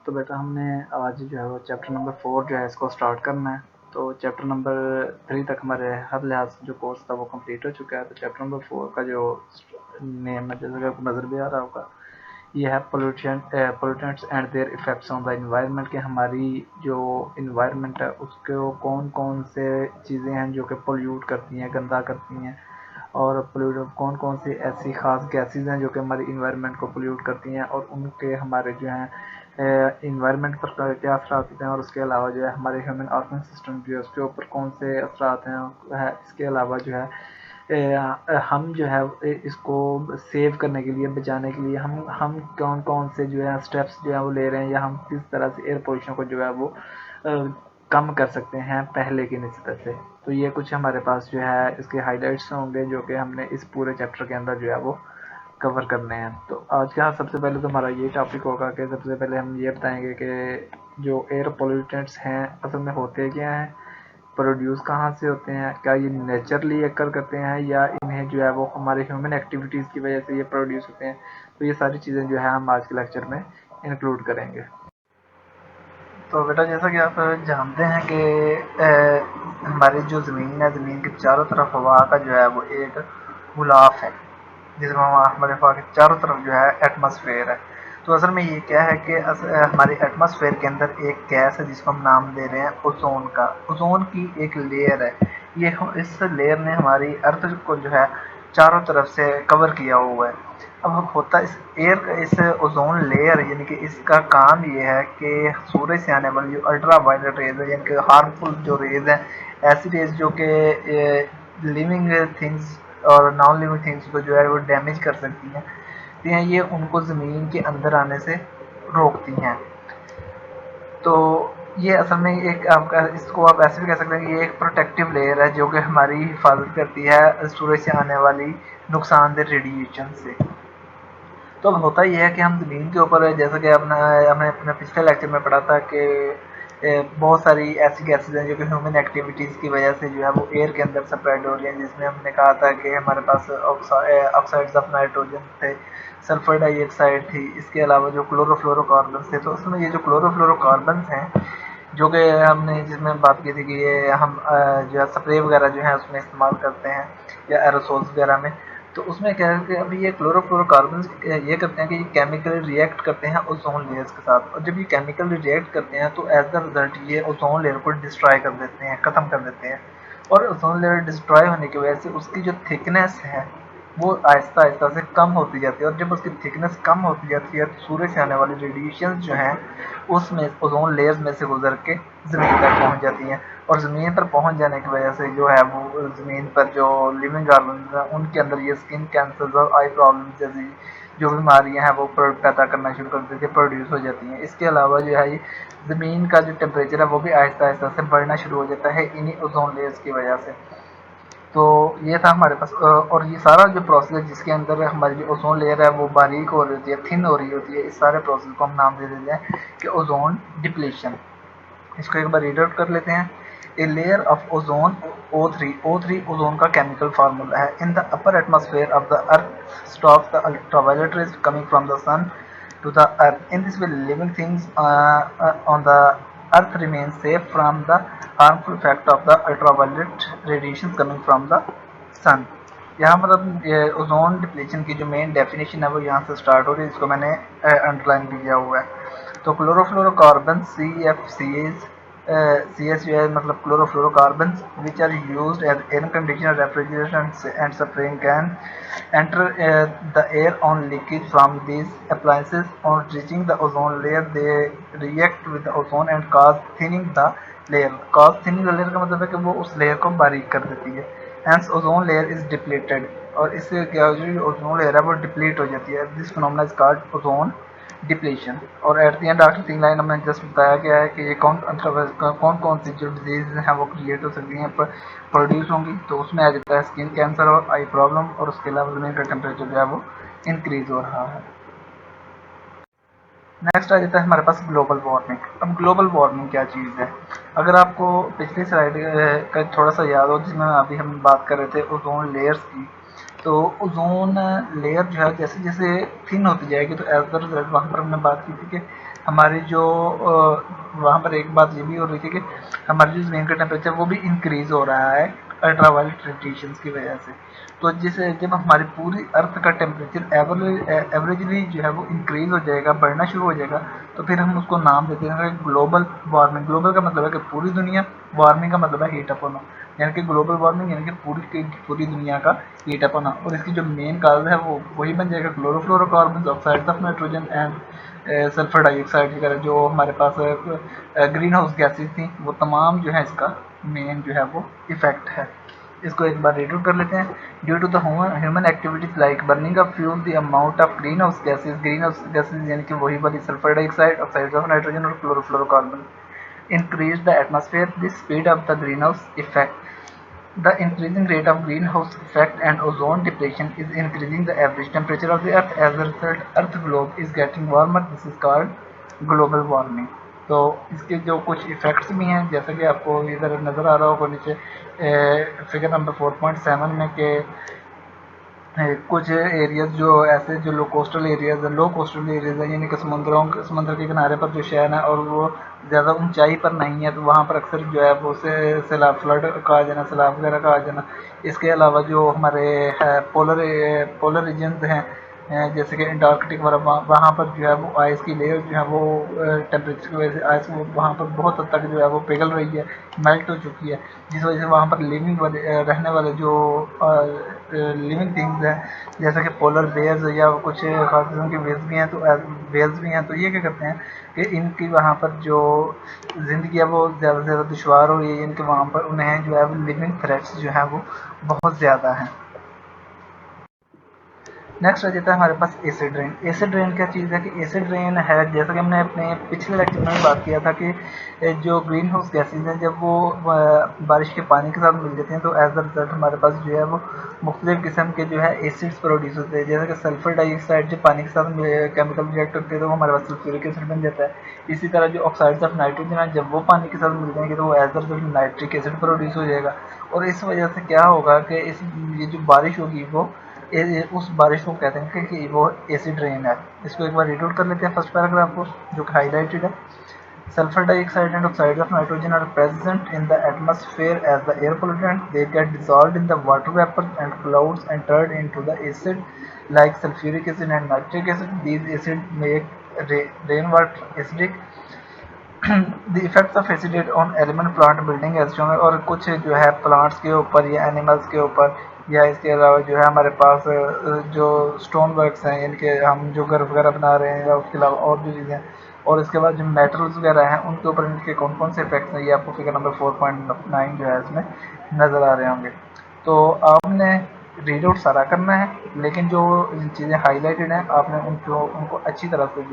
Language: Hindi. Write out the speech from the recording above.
तो बेटा हमने आज जो है वो चैप्टर नंबर 4 जो है इसको स्टार्ट करना है। तो चैप्टर नंबर 3 तक हमारे हर लिहाज से जो कोर्स था वो कंप्लीट हो चुका है। तो चैप्टर नंबर 4 का जो नेम है, जैसे कि आपको नज़र भी आ रहा होगा, ये है pollutants and there effects on the environment. कि हमारी जो इन्वायरमेंट है उसको कौन कौन से चीज़ें हैं जो कि पोल्यूट करती हैं, गंदा करती हैं, और पोल्यूट कौन कौन सी ऐसी ख़ास गैसेज हैं जो कि हमारी इन्वायरमेंट को पोल्यूट करती हैं, और उनके हमारे जो हैं इन्वायरमेंट पर क्या असरात होते हैं, और उसके अलावा जो है हमारे ह्यूमन ऑर्गन सिस्टम जो है उसके ऊपर कौन से असरात हैं। इसके अलावा जो है हम जो है इसको सेव करने के लिए, बचाने के लिए हम कौन कौन से जो है स्टेप्स जो है वो ले रहे हैं, या हम किस तरह से एयर पोल्यूशन को जो है वो कम कर सकते हैं पहले की निस्बत से। तो ये कुछ हमारे पास जो है इसके हाइलाइट्स होंगे जो कि हमने इस पूरे चैप्टर के अंदर जो है वो कवर करने हैं। तो आज का सबसे पहले तो हमारा ये टॉपिक होगा कि सबसे पहले हम ये बताएंगे कि जो एयर पोल्यूटेंट्स हैं असल में होते क्या हैं, प्रोड्यूस कहाँ से होते हैं, क्या ये नेचुरली अकर करते हैं, या इन्हें जो है वो हमारे ह्यूमन एक्टिविटीज़ की वजह से ये प्रोड्यूस होते हैं। तो ये सारी चीज़ें जो है हम आज के लेक्चर में इंक्लूड करेंगे। तो बेटा जैसा कि आप जानते हैं कि हमारी जो ज़मीन है, ज़मीन के चारों तरफ हवा का जो है वो एक गुलाफ है, जिसमें हमारे हवा के चारों तरफ जो है एटमॉस्फेयर है। तो असल में ये क्या है कि हमारे एटमॉस्फेयर के अंदर एक गैस है जिसको हम नाम दे रहे हैं ओजोन का। ओजोन की एक लेयर है, ये इस लेयर ने हमारी अर्थ को जो है चारों तरफ से कवर किया हुआ है। अब होता इस ओजोन लेयर यानी कि इसका काम ये है कि सूरज से आने वाली जो अल्ट्रा वायलेट रेज है, यानी कि हार्मफुल जो रेज है, ऐसी रेज जो कि लिविंग थिंग्स और नॉन लिविंग थिंग्स को जो है वो डैमेज कर सकती हैं, ये उनको ज़मीन के अंदर आने से रोकती हैं। तो ये असल में एक आपका, इसको आप ऐसे भी कह सकते हैं कि ये एक प्रोटेक्टिव लेयर है जो कि हमारी हिफाजत करती है सूरज से आने वाली नुकसानदेह रेडिएशन से। तो अब होता ये है कि हम ज़मीन के ऊपर, जैसा कि हमने अपने पिछले लेक्चर में पढ़ा था कि बहुत सारी ऐसी गैसेज हैं जो कि ह्यूमन एक्टिविटीज़ की वजह से जो है वो एयर के अंदर स्प्रेड हो रही हैं, जिसमें हमने कहा था कि हमारे पास ऑक्साइड्स ऑफ नाइट्रोजन थे, सल्फर डाइऑक्साइड थी, इसके अलावा जो क्लोरोफ्लोरोकार्बन्स थे। तो उसमें ये जो क्लोरोफ्लोरोकार्बन्स हैं जो कि हमने जिसमें बात की थी कि ये हम जो है स्प्रे वगैरह जो है उसमें इस्तेमाल करते हैं, या एरोसोल्स वगैरह में। तो उसमें क्या है कि अभी ये क्लोरोफ्लोरोकार्बन्स ये करते हैं कि ये केमिकल रिएक्ट करते हैं ओजोन लेयर्स के साथ, और जब ये केमिकल रिएक्ट करते हैं तो एज द रिजल्ट ये ओजोन लेयर को डिस्ट्रॉय कर देते हैं, ख़त्म कर देते हैं। और ओजोन लेयर डिस्ट्रॉय होने की वजह से उसकी जो थिकनेस है वो आहिस्ता आहिस्ता से कम होती जाती है, और जब उसकी थिकनेस कम होती जाती है तो सूर्य से आने वाली रेडिएशन जो हैं उसमें ओजोन लेयर्स में से गुजर के ज़मीन तक पहुंच जाती हैं, और ज़मीन पर पहुंच जाने की वजह से जो है वो ज़मीन पर जो लिविंग ऑर्गन्स हैं उनके अंदर ये स्किन कैंसर और आई प्रॉब्लम जैसी जो बीमारियां हैं वो पैदा करना शुरू कर देती है, प्रोड्यूस हो जाती हैं। इसके अलावा जो है ये ज़मीन का जो टेम्परेचर है वो भी आहिस्ता आहिस्ता से बढ़ना शुरू हो जाता है इन्हीं ओजोन लेयर्स की वजह से। तो ये था हमारे पास और ये सारा जो प्रोसेस है जिसके अंदर हमारी जो ओजोन लेयर है वो बारीक हो रही होती है, थिन हो रही होती है, इस सारे प्रोसेस को हम नाम दे देते हैं कि ओजोन डिप्लीशन। इसको एक बार रीड आउट कर लेते हैं। A layer of ozone O3 ozone का केमिकल फार्मूला है। In the upper atmosphere of the earth stop the ultraviolet rays coming from the sun to the earth. In this way, living things on the earth remain safe from the harmful effect of the ultraviolet radiations coming from the sun. यहाँ मतलब ओजोन डिप्लीशन की जो मेन डेफिनेशन है वो यहाँ से स्टार्ट हो रही है, इसको मैंने अंडरलाइन भी किया हुआ है। तो क्लोरोफ्लोरोकार्बन CFCs CS जो है मतलब chlorofluorocarbon which are used as air conditioner, refrigeration and spraying can enter the air on leakage from these appliances. On reaching the ozone layer they react with the ozone and cause thinning the layer. Cause thinning the layer का मतलब है कि वो उस लेयर को बारीक कर देती है। Hence ozone layer is depleted, और इससे क्या हो जाती है, ओजोन लेयर है वो डिप्लीट हो जाती है। This phenomena is called ozone depletion. और एट द एंड आखिरी 3 लाइन हमें जस्ट बताया गया है कि ये कौन कौन सी जो डिजीज हैं वो क्रिएट हो सकती हैं, प्रोड्यूस होंगी। तो उसमें आ जाता है स्किन कैंसर और आई प्रॉब्लम, और उसके अलावा ज़मीन का टेम्परेचर जो है वो इंक्रीज हो रहा है। नेक्स्ट आ जाता है हमारे पास ग्लोबल वार्मिंग। अब ग्लोबल वार्मिंग क्या चीज़ है, अगर आपको पिछली स्लाइड का थोड़ा सा याद हो जिसमें अभी हम बात कर रहे थे ओजोन लेयर्स की, तो ओजोन लेयर जो है जैसे जैसे थिन होती जाएगी तो एज द रिजल्ट वहाँ पर हमने बात की थी कि हमारी जो वहाँ पर एक बात ये भी हो रही थी कि हमारी जो ज़मीन का टेम्परेचर वो भी इंक्रीज़ हो रहा है अल्ट्रा वायलेट रेडिएशंस की वजह से। तो जिससे जब हमारी पूरी अर्थ का टेम्परेचर एवरेजली जो है वो इंक्रीज़ हो जाएगा, बढ़ना शुरू हो जाएगा, तो फिर हम उसको नाम देते हैं ग्लोबल वार्मिंग। ग्लोबल का मतलब है कि पूरी दुनिया, वार्मिंग का मतलब है हीट अप होना, यानी कि ग्लोबल वार्मिंग यानी कि पूरी दुनिया का हीट अप होना। और इसकी जो मेन काज है वो वही बन जाएगा chlorofluorocarbon, oxides of nitrogen and sulphur dioxide वगैरह जो हमारे पास ग्रीन हाउस गैसेज थी, वो तमाम जो है इसका मेन जो है वो इफेक्ट है। इसको एक बार रीड आउट कर लेते हैं। Due to the human activities like burning of fuel, the amount of green house gases यानी कि वही वाली sulphur dioxide, oxides of nitrogen और chlorofluorocarbon increase the atmosphere. The speed of the greenhouse effect. The increasing rate of greenhouse effect and ozone depletion is increasing the average temperature of the earth. As a result, earth globe is getting warmer. This is called global warming. तो इसके जो कुछ इफेक्ट्स भी हैं, जैसा कि आपको इधर नज़र आ रहा होगा नीचे फिगर नंबर 4.7 में कि कुछ एरियाज जो ऐसे जो लो कोस्टल एरियाज हैं, यानी कि समुद्र के किनारे पर जो शहर है और वो ज़्यादा ऊंचाई पर नहीं है, तो वहाँ पर अक्सर जो है वो सैलाब, फ्लड का आ जाना, सैलाब वगैरह का आ जाना। इसके अलावा जो हमारे पोलर रीजन्स हैं, जैसे कि अंटार्कटिक वहाँ पर जो है वो आइस की लेयर जो है वो टेम्परेचर की वजह से आइस वहाँ पर बहुत हद तक जो है वो पिघल रही है, मेल्ट हो चुकी है, जिस वजह से वहाँ पर रहने वाले जो लिविंग थिंग्स हैं, जैसे कि पोलर बेयर्स या कुछ खास किस्म के वेल्स भी हैं, तो ये क्या करते हैं कि इनकी वहाँ पर जो ज़िंदगी है वो ज़्यादा से ज़्यादा दुशवार हो रही है, इनके वहाँ पर उन्हें जो है लिविंग थ्रेट्स जो है वो बहुत ज़्यादा हैं। नेक्स्ट आ जाता है हमारे पास एसिड रेन। एसिड रेन क्या चीज़ है कि एसिड रेन है, जैसा कि हमने अपने पिछले लेक्चर में बात किया था कि जो ग्रीन हाउस गैसेज हैं जब वो बारिश के पानी के साथ मिल जाती हैं, तो एज अ रिजल्ट हमारे पास जो है वो मुख्तलिफ किस्म के जो है एसिड्स प्रोड्यूस होते हैं। जैसे कि सल्फर डाइऑक्साइड जब पानी के साथ केमिकल रिएक्ट होते हैं तो वो हमारे पास सल्फ्यूरिक एसिड बन जाता है। इसी तरह जो ऑक्साइड्स ऑफ नाइट्रोजन है, जब वो पानी के साथ मिल जाएंगे तो वो as a result nitric acid produce हो जाएगा। और इस वजह से क्या होगा कि ये जो बारिश होगी वो उस बारिश को कहते हैं कि वो एसिड रेन है। इसको एक बार रीड आउट कर लेते हैं फर्स्ट पैराग्राफ को, जो कि हाईलाइटेड है। Sulfur dioxide and oxides of nitrogen are present in the atmosphere as the air pollutant. They get dissolved in the water vapor and clouds and turned into the acid like sulfuric acid and nitric acid. These acids make rainwater acidic. The effects of acid on element plant building as shown, और कुछ जो है प्लांट्स के ऊपर या एनिमल्स के ऊपर, या इसके अलावा जो है हमारे पास जो स्टोन वर्क्स हैं, यानी कि हम जो घर वगैरह बना रहे हैं, या उसके अलावा और भी चीज़ें, और इसके बाद जो मेटल्स वगैरह हैं उनके ऊपर इनके कौन कौन से इफेक्ट्स हैं, ये आपको फिगर नंबर 4.9 जो है इसमें नज़र आ रहे होंगे। तो आपने रीड आउट सारा करना है, लेकिन जो चीज़ें हाईलाइटेड हैं आपने उनको अच्छी तरह से